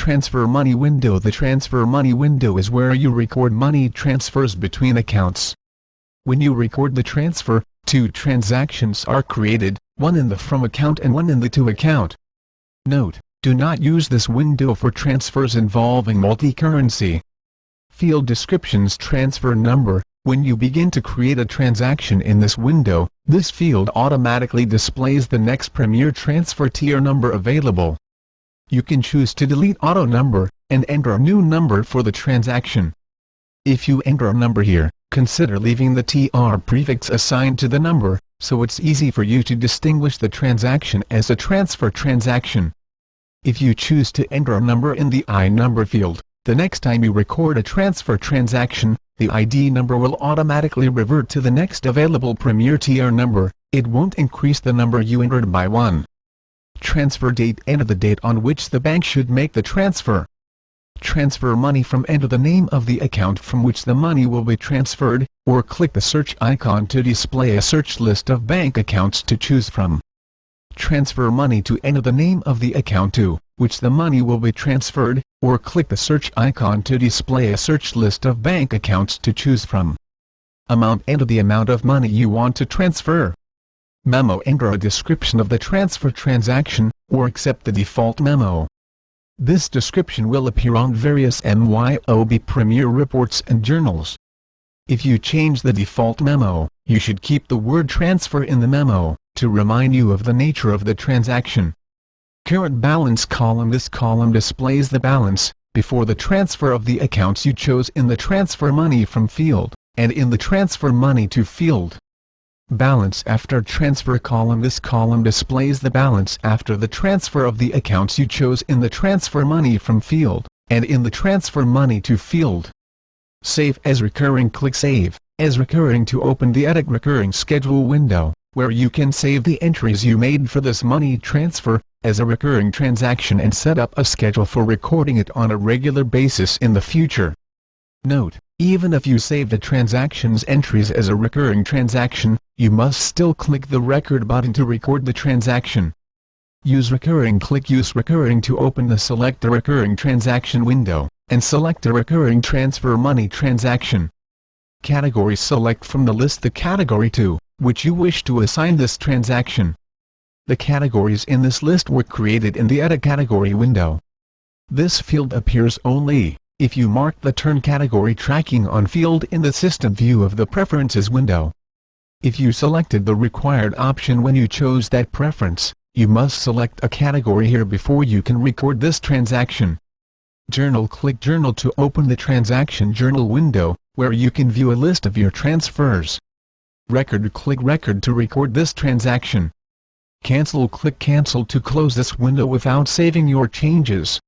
Transfer money window. The transfer money window is where you record money transfers between accounts. When you record the transfer, two transactions are created, one in the from account and one in the to account. Note: do not use this window for transfers involving multi-currency. Field descriptions. Transfer number. When you begin to create a transaction in this window, this field automatically displays the next Premier transfer tier number available. You can choose to delete auto number, and enter a new number for the transaction. If you enter a number here, consider leaving the TR prefix assigned to the number, so it's easy for you to distinguish the transaction as a transfer transaction. If you choose to enter a number in the I number field, the next time you record a transfer transaction, the ID number will automatically revert to the next available Premier tier number. It won't increase the number you entered by one. Transfer date. Enter the date on which the bank should make the transfer. Transfer money from. Enter the name of the account from which the money will be transferred, or click the search icon to display a search list of bank accounts to choose from. Transfer money to. Enter the name of the account to which the money will be transferred, or click the search icon to display a search list of bank accounts to choose from. Amount. Enter the amount of money you want to transfer. Memo. Enter a description of the transfer transaction, or accept the default memo. This description will appear on various MYOB Premier reports and journals. If you change the default memo, you should keep the word transfer in the memo, to remind you of the nature of the transaction. Current balance column. This column displays the balance before the transfer of the accounts you chose in the transfer money from field, and in the transfer money to field. Balance after transfer column. This column displays the balance after the transfer of the accounts you chose in the transfer money from field, and in the transfer money to field. Save as recurring. Click Save as recurring to open the Edit Recurring Schedule window, where you can save the entries you made for this money transfer as a recurring transaction and set up a schedule for recording it on a regular basis in the future. Note: even if you save the transaction's entries as a recurring transaction, you must still click the Record button to record the transaction. Use Recurring. Click Use Recurring to open the Select a Recurring Transaction window, and select a recurring transfer money transaction. Category. Select from the list the category to which you wish to assign this transaction. The categories in this list were created in the Edit Category window. This field appears only if you mark the Turn Category Tracking On field in the System view of the Preferences window. If you selected the required option when you chose that preference, you must select a category here before you can record this transaction. Journal. Click Journal to open the Transaction Journal window, where you can view a list of your transfers. Record. Click Record to record this transaction. Cancel. Click Cancel to close this window without saving your changes.